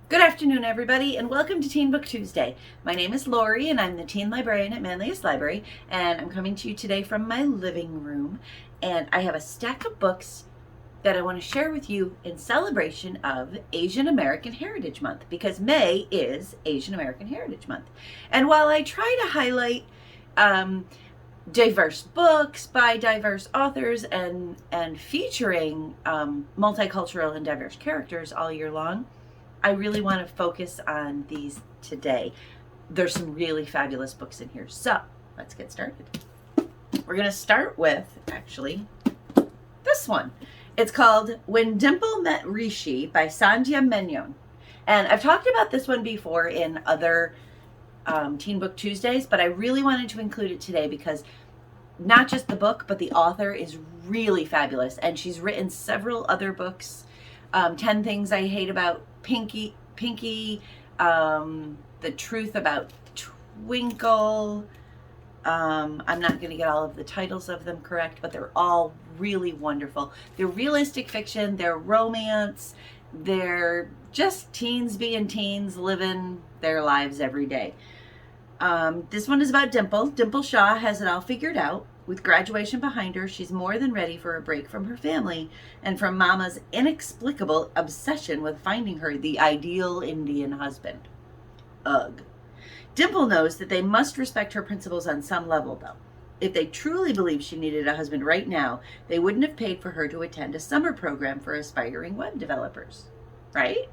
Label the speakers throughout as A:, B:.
A: Good afternoon, everybody, and welcome to Teen Book Tuesday. My name is Lorie, and I'm the teen librarian at Manlius Library, and I'm coming to you today from my living room. And I have a stack of books that I want to share with you in celebration of Asian American Heritage Month, because May is Asian American Heritage Month. And while I try to highlight diverse books by diverse authors and featuring multicultural and diverse characters all year long, I really want to focus on these today. There's some really fabulous books in here. So let's get started. We're going to start with, actually, this one. It's called When Dimple Met Rishi by Sandhya Menon. And I've talked about this one before in other Teen Book Tuesdays, but I really wanted to include it today because not just the book, but the author is really fabulous. And she's written several other books. 10 Things I Hate About Pinky, The Truth About Twinkle. I'm not going to get all of the titles of them correct, but they're all really wonderful. They're realistic fiction, they're romance, they're just teens being teens, living their lives every day. This one is about Dimple. Dimple Shaw has it all figured out. With graduation behind her, she's more than ready for a break from her family and from Mama's inexplicable obsession with finding her the ideal Indian husband. Ugh. Dimple knows that they must respect her principles on some level, though. If they truly believed she needed a husband right now, they wouldn't have paid for her to attend a summer program for aspiring web developers. Right?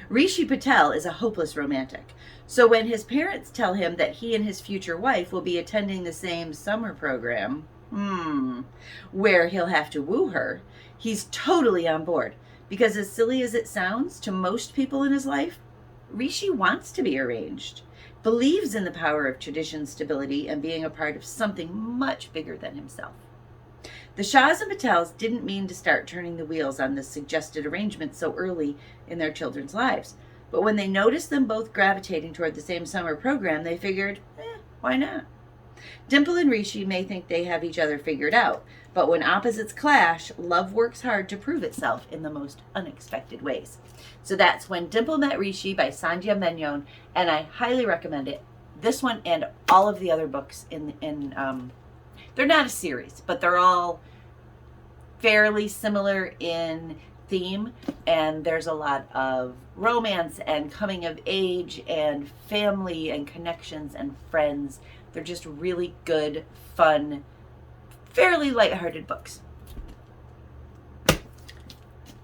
A: Rishi Patel is a hopeless romantic. So when his parents tell him that he and his future wife will be attending the same summer program, where he'll have to woo her, he's totally on board. Because as silly as it sounds to most people in his life, Rishi wants to be arranged, believes in the power of tradition, stability, and being a part of something much bigger than himself. The Shahs and Patels didn't mean to start turning the wheels on this suggested arrangement so early in their children's lives. But when they noticed them both gravitating toward the same summer program, they figured, why not? Dimple and Rishi may think they have each other figured out, but when opposites clash, love works hard to prove itself in the most unexpected ways. So that's When Dimple Met Rishi by Sandhya Menon, and I highly recommend it. This one and all of the other books they're not a series, but they're all fairly similar in theme, and there's a lot of romance and coming of age and family and connections and friends. They're just really good, fun, fairly lighthearted books.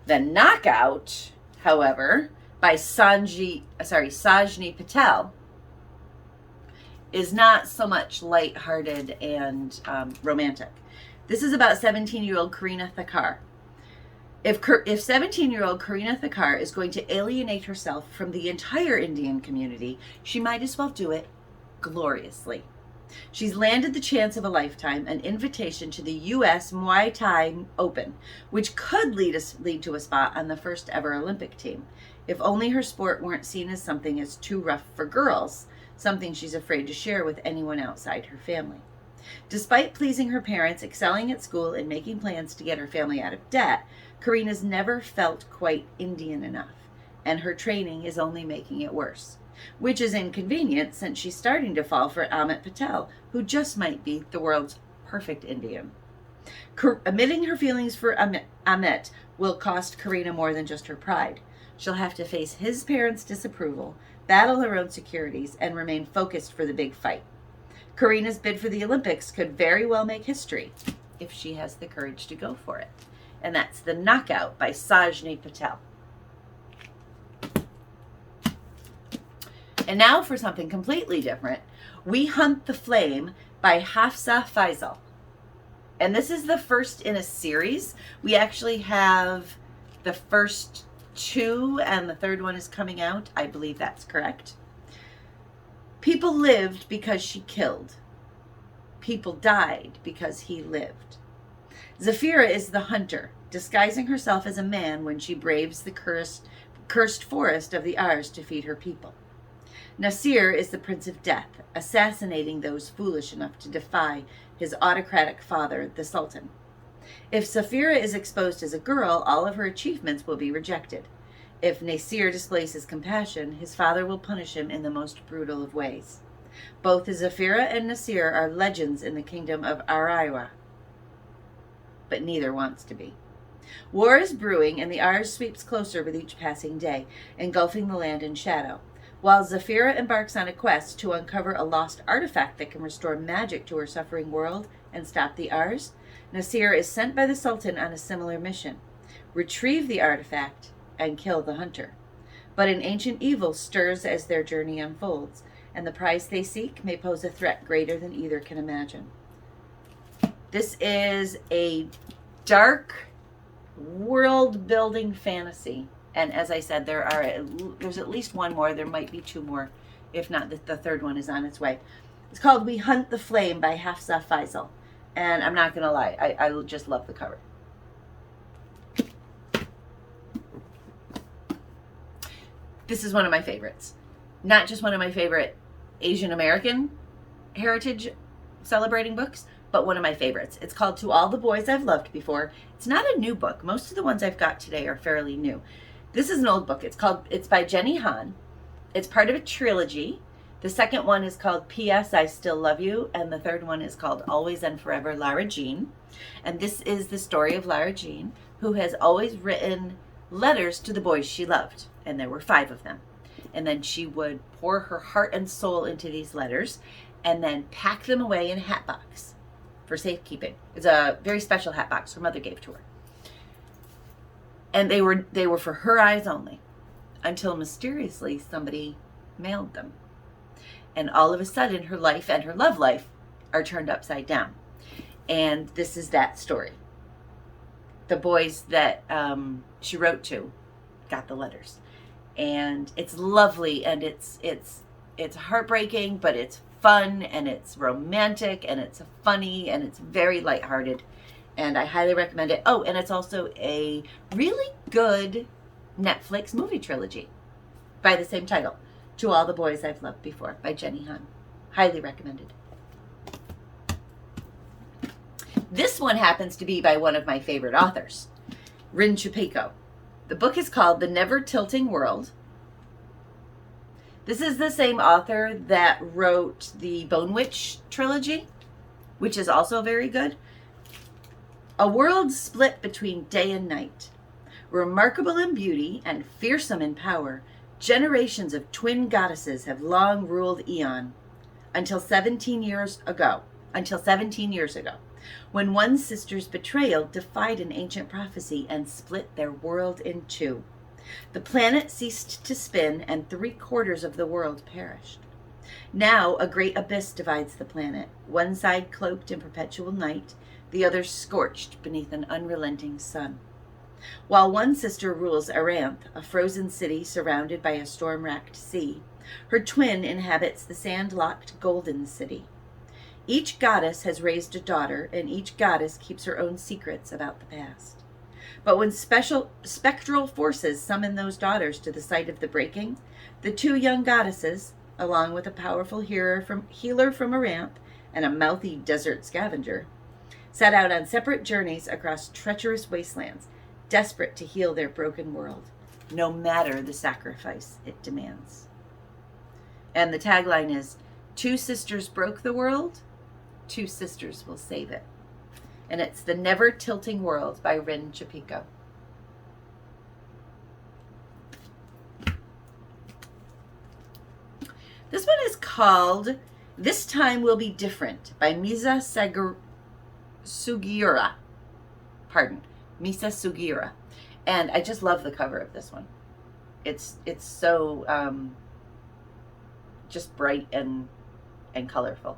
A: The Knockout, however, by Sajni Patel, is not so much lighthearted and romantic. This is about 17-year-old Karina Thakar. If 17-year-old Karina Thakar is going to alienate herself from the entire Indian community, she might as well do it gloriously. She's landed the chance of a lifetime, an invitation to the U.S. Muay Thai Open, which could lead to a spot on the first ever Olympic team, if only her sport weren't seen as something as too rough for girls, something she's afraid to share with anyone outside her family. Despite pleasing her parents, excelling at school, and making plans to get her family out of debt, Karina's never felt quite Indian enough, and her training is only making it worse. Which is inconvenient since she's starting to fall for Amit Patel, who just might be the world's perfect Indian. Admitting her feelings for Amit will cost Karina more than just her pride. She'll have to face his parents' disapproval, battle her own insecurities, and remain focused for the big fight. Karina's bid for the Olympics could very well make history if she has the courage to go for it. And that's The Knockout by Sajni Patel. And now for something completely different. We Hunt the Flame by Hafsa Faisal. And this is the first in a series. We actually have the first two, and the third one is coming out. I believe that's correct. People lived because she killed. People died because he lived. Zafira is the hunter, disguising herself as a man when she braves the cursed forest of the Ars to feed her people. Nasir is the Prince of Death, assassinating those foolish enough to defy his autocratic father, the Sultan. If Zafira is exposed as a girl, all of her achievements will be rejected. If Nasir displays his compassion, his father will punish him in the most brutal of ways. Both Zafira and Nasir are legends in the kingdom of Araiwa, but neither wants to be. War is brewing, and the Ars sweeps closer with each passing day, engulfing the land in shadow. While Zafira embarks on a quest to uncover a lost artifact that can restore magic to her suffering world and stop the Ars, Nasir is sent by the Sultan on a similar mission: retrieve the artifact and kill the hunter. But an ancient evil stirs as their journey unfolds, and the prize they seek may pose a threat greater than either can imagine. This is a dark world-building fantasy, and as I said, there's at least one more. There might be two more, if not the third one is on its way. It's called We Hunt the Flame by Hafsa Faisal, and I'm not gonna lie, I just love the cover. This is one of my favorites. Not just one of my favorite Asian American heritage celebrating books, but one of my favorites. It's called To All the Boys I've Loved Before. It's not a new book. Most of the ones I've got today are fairly new. This is an old book. It's by Jenny Han. It's part of a trilogy. The second one is called P.S. I Still Love You, and the third one is called Always and Forever, Lara Jean. And this is the story of Lara Jean, who has always written letters to the boys she loved, and there were 5 of them. And then she would pour her heart and soul into these letters and then pack them away in a hat box for safekeeping. It's a very special hat box her mother gave to her. And they were for her eyes only, until mysteriously somebody mailed them. And all of a sudden her life and her love life are turned upside down. And this is that story. The boys that she wrote to got the letters. And it's lovely, and it's heartbreaking, but it's fun, and it's romantic, and it's funny, and it's very lighthearted, and I highly recommend it. Oh, and it's also a really good Netflix movie trilogy by the same title, To All the Boys I've Loved Before, by Jenny Han. Highly recommended. This one happens to be by one of my favorite authors, Rin Chupeco. The book is called The Never Tilting World. This is the same author that wrote the Bone Witch trilogy, which is also very good. A world split between day and night. Remarkable in beauty and fearsome in power, generations of twin goddesses have long ruled Aeon until 17 years ago, when one sister's betrayal defied an ancient prophecy and split their world in two. The planet ceased to spin, and 3/4 of the world perished. Now a great abyss divides the planet, one side cloaked in perpetual night, the other scorched beneath an unrelenting sun. While one sister rules Aranth, a frozen city surrounded by a storm-racked sea, her twin inhabits the sand-locked Golden City. Each goddess has raised a daughter, and each goddess keeps her own secrets about the past. But when spectral forces summon those daughters to the site of the breaking, the 2 young goddesses, along with a powerful healer from Aranth and a mouthy desert scavenger, set out on separate journeys across treacherous wastelands, desperate to heal their broken world, no matter the sacrifice it demands. And the tagline is, 2 sisters broke the world, 2 sisters will save it. And it's The Never Tilting World by Rin Chupeco. This one is called This Time Will Be Different by Misa Sugiura. Misa Sugiura. And I just love the cover of this one. It's so just bright and colorful.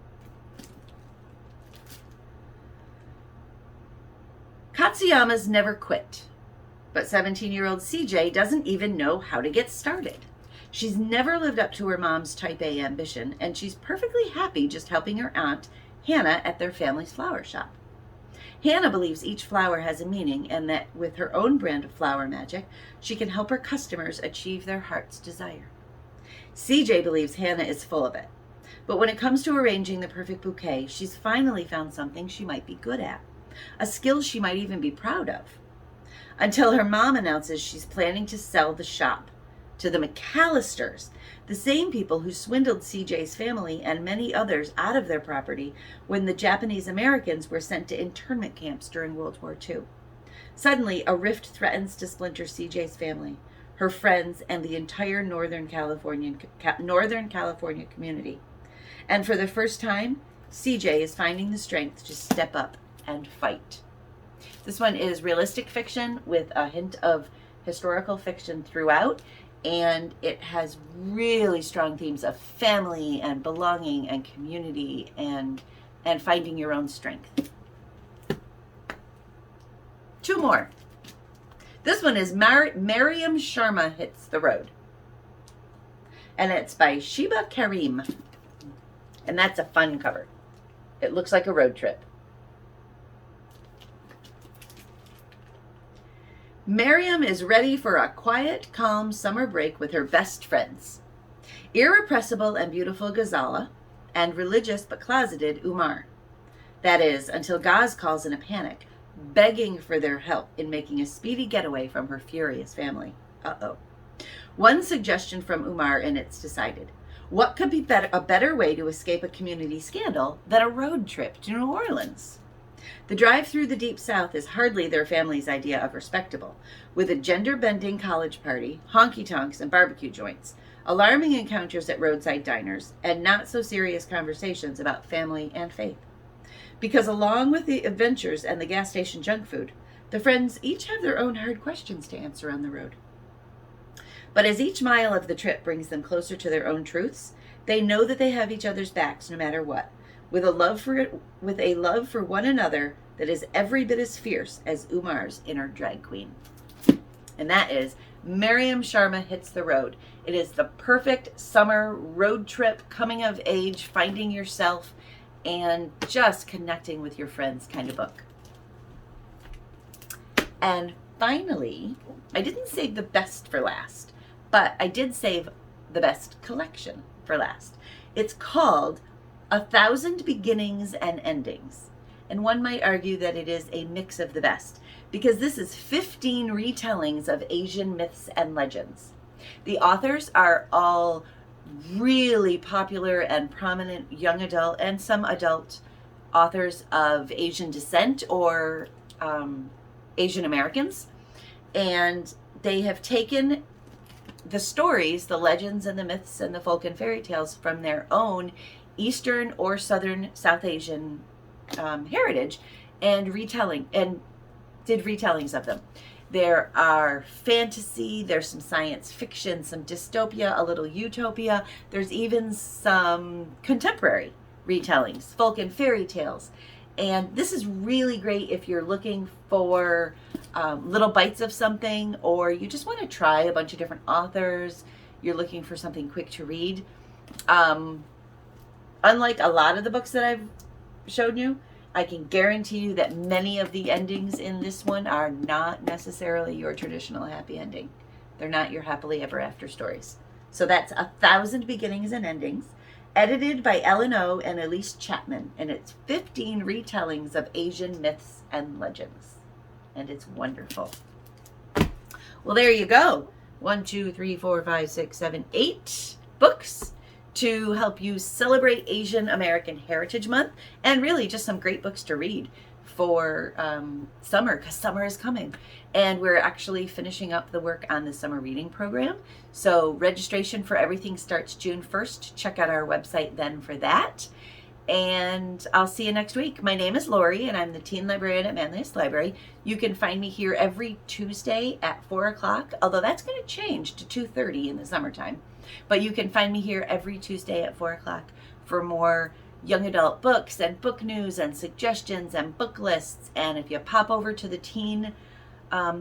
A: Katsuyama's never quit, but 17-year-old CJ doesn't even know how to get started. She's never lived up to her mom's type A ambition, and she's perfectly happy just helping her aunt, Hannah, at their family's flower shop. Hannah believes each flower has a meaning, and that with her own brand of flower magic, she can help her customers achieve their heart's desire. CJ believes Hannah is full of it, but when it comes to arranging the perfect bouquet, she's finally found something she might be good at. A skill she might even be proud of. until her mom announces she's planning to sell the shop to the McAllisters, the same people who swindled CJ's family and many others out of their property when the Japanese Americans were sent to internment camps during World War II. Suddenly, a rift threatens to splinter CJ's family, her friends, and the entire Northern California community. And for the first time, CJ is finding the strength to step up and fight. This one is realistic fiction with a hint of historical fiction throughout, and it has really strong themes of family and belonging and community and finding your own strength. Two more. This one is Miriam Sharma Hits the Road, and it's by Sheba Karim, and that's a fun cover. It looks like a road trip. Miriam is ready for a quiet, calm summer break with her best friends, irrepressible and beautiful Ghazala, and religious but closeted Umar. That is, until Gaz calls in a panic, begging for their help in making a speedy getaway from her furious family. Uh-oh. One suggestion from Umar, and it's decided. What could be a better way to escape a community scandal than a road trip to New Orleans? The drive through the Deep South is hardly their family's idea of respectable, with a gender-bending college party, honky-tonks, and barbecue joints, alarming encounters at roadside diners, and not-so-serious conversations about family and faith. Because along with the adventures and the gas station junk food, the friends each have their own hard questions to answer on the road. But as each mile of the trip brings them closer to their own truths, they know that they have each other's backs no matter what, with a love for one another that is every bit as fierce as Umar's inner drag queen. And that is Miriam Sharma Hits the Road. It is the perfect summer road trip, coming of age, finding yourself, and just connecting with your friends kind of book. And finally, I didn't save the best for last, but I did save the best collection for last. It's called 1,000 Beginnings and Endings. And one might argue that it is a mix of the best, because this is 15 retellings of Asian myths and legends. The authors are all really popular and prominent young adult and some adult authors of Asian descent or Asian Americans. And they have taken the stories, the legends and the myths and the folk and fairy tales from their own Eastern or Southern South Asian heritage and did retellings of them. There are fantasy, there's some science fiction, some dystopia, a little utopia. There's even some contemporary retellings, folk and fairy tales. And this is really great if you're looking for little bites of something, or you just want to try a bunch of different authors. You're looking for something quick to read. Unlike a lot of the books that I've shown you, I can guarantee you that many of the endings in this one are not necessarily your traditional happy ending. They're not your happily ever after stories. So that's 1,000 Beginnings and Endings, edited by Ellen O. and Elise Chapman, and it's 15 retellings of Asian myths and legends. And it's wonderful. Well, there you go. 1, 2, 3, 4, 5, 6, 7, 8 books to help you celebrate Asian American Heritage Month, and really just some great books to read for summer, because summer is coming. And we're actually finishing up the work on the summer reading program. So registration for everything starts June 1st. Check out our website then for that. And I'll see you next week. My name is Lorie, and I'm the teen librarian at Manlius Library. You can find me here every Tuesday at 4 o'clock, although that's going to change to 2:30 in the summertime. But you can find me here every Tuesday at 4 o'clock for more young adult books and book news and suggestions and book lists. And if you pop over to the Teen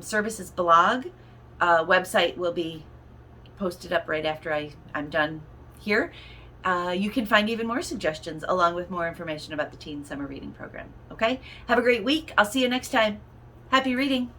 A: Services blog, website will be posted up right after I'm done here. You can find even more suggestions along with more information about the Teen Summer Reading Program. Okay? Have a great week. I'll see you next time. Happy reading.